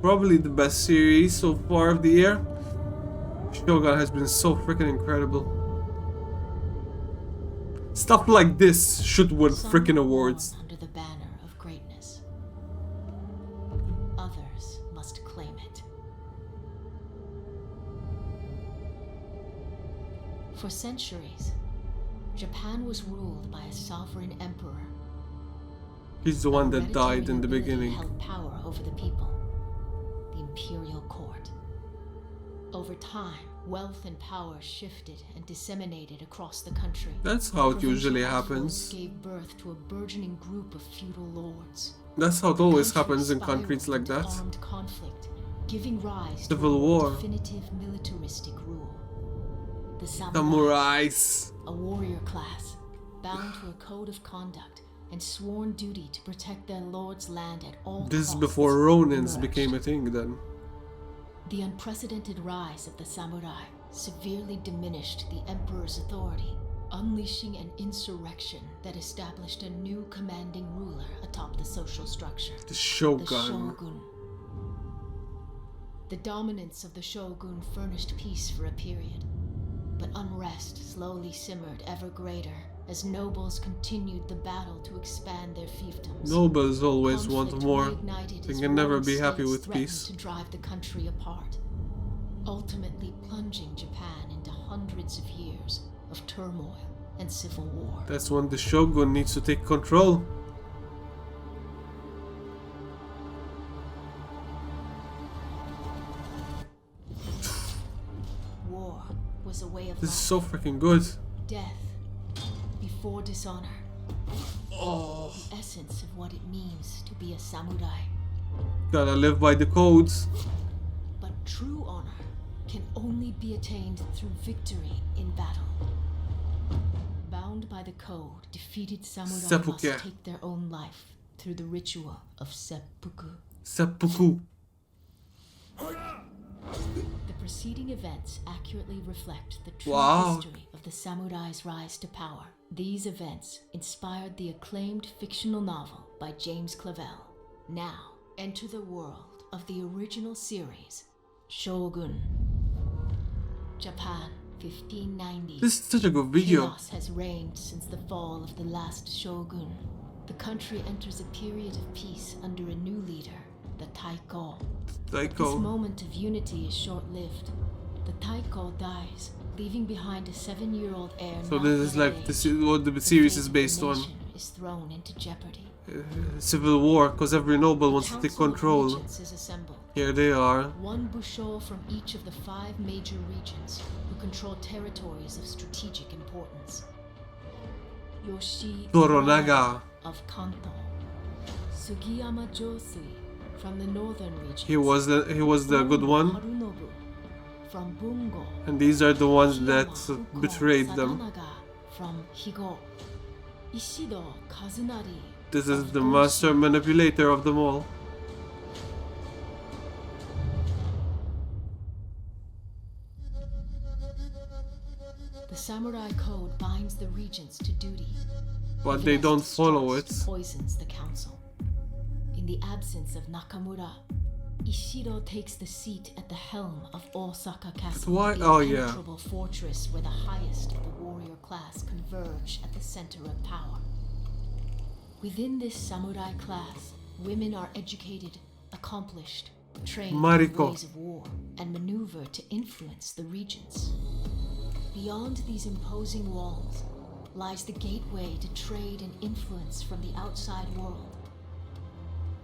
Probably the best series so far of the year. Shōgun has been so freaking incredible. Stuff like this should win freaking awards. Under the banner of greatness. Others must claim it. For centuries, Japan was ruled by a sovereign emperor. He's the one that died in the beginning. Held power over the people. The imperial court. Over time, wealth and power shifted and disseminated across the country. That's how it usually happens. Gave birth to a burgeoning group of feudal lords. That's how it always happens in countries like that. Armed conflict, giving rise Civil to war. Definitive militaristic rule. The Samurais. A warrior class, bound to a code of conduct and sworn duty to protect their lord's land at all costs. This is before Ronins emerged. became a thing then. The unprecedented rise of the samurai severely diminished the emperor's authority, unleashing an insurrection that established a new commanding ruler atop the social structure. The Shōgun. The Shōgun. The dominance of the Shōgun furnished peace for a period, but unrest slowly simmered ever greater as nobles continued the battle to expand their fiefdoms. Nobles always want Conflict more. reignited They as can never warring be happy states with threatened peace. to drive the country apart, ultimately plunging Japan into hundreds of years of turmoil and civil war. That's when the Shōgun needs to take control. War was a way of This is life. so freaking good. Death before dishonor. Oh, The essence of what it means to be a samurai. gotta live by the codes. But true honor can only be attained through victory in battle. Bound by the code, defeated samurai Seppuku. must take their own life through the ritual of seppuku. Seppuku. The preceding events accurately reflect the true Wow. history of the samurai's rise to power. These events inspired the acclaimed fictional novel by James Clavell. Now, enter the world of the original series, Shōgun. Japan, 1590. This is such a good video. Chaos has reigned since the fall of the last Shōgun. The country enters a period of peace under a new leader, the Taiko. This Taiko. moment of unity is short-lived. The Taiko dies, leaving behind a 7-year-old heir. So not this is yet like of the, age. what the The series fate is of the based on. nation is thrown into jeopardy. Civil war, because every noble wants to take Council of control. Regents is assembled. Here they are. One Busho from each of the 5 major regions who control territories of strategic importance. Yoshi Toranaga. of Kanto. Sugiyama Josui from the northern regions. He was the good one. Harunobu from Bungo. And these are the ones that Kiyama betrayed Uko them. Sadanaga from Higo. Ishido Kazunari. This is of the Oshi. master manipulator of them all. The samurai code binds the regents to duty. But Even they as don't distrust follow it. Poisons the council. In the absence of Nakamura, Ishido takes the seat at the helm of Osaka Castle, why- the oh, yeah. impenetrable fortress where the highest of the warrior class converge at the center of power. Within this samurai class, women are educated, accomplished, trained in Mariko. ways of war, and maneuver to influence the regents. Beyond these imposing walls lies the gateway to trade and influence from the outside world.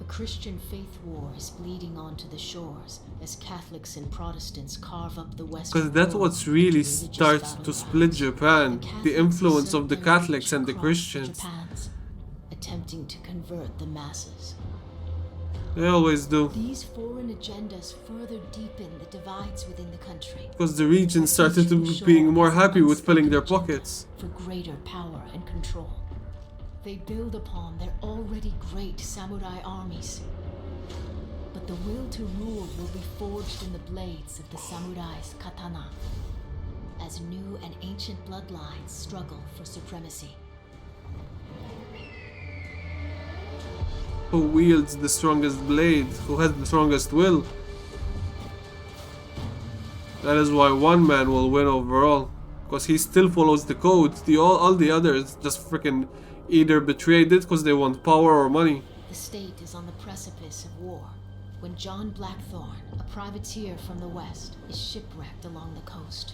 A Christian faith war is bleeding onto the shores as Catholics and Protestants carve up the Western Because that's world what really into religious starts to split battlegrounds. Japan. The Catholics influence of assert the their Catholics and the across Christians. Japans, attempting to convert the masses. They always do. These foreign agendas further deepen the divides within the country. Because the regions started to be being more happy with filling their pockets. For greater power and control. They build upon their already great samurai armies. But the will to rule will be forged in the blades of the samurai's katana, as new and ancient bloodlines struggle for supremacy. who wields the strongest blade, who has the strongest will. That is why one man will win overall, because he still follows the code. All the others just freaking either betrayed it because they want power or money. The state is on the precipice of war when John Blackthorne, a privateer from the west, is shipwrecked along the coast.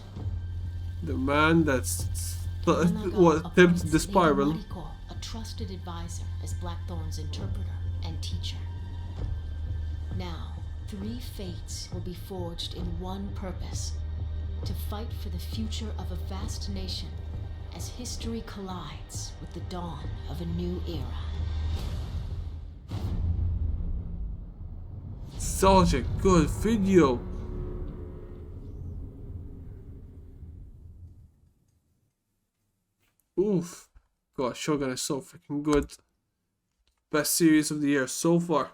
The man that's Toranaga tipped appoints the spiral. Mariko, a trusted advisor, as Blackthorne's interpreter and teacher. Now, 3 fates will be forged in one purpose: to fight for the future of a vast nation as history collides with the dawn of a new era. Such a good video. Oof. God, Shogun is so freaking good. Best series of the year so far.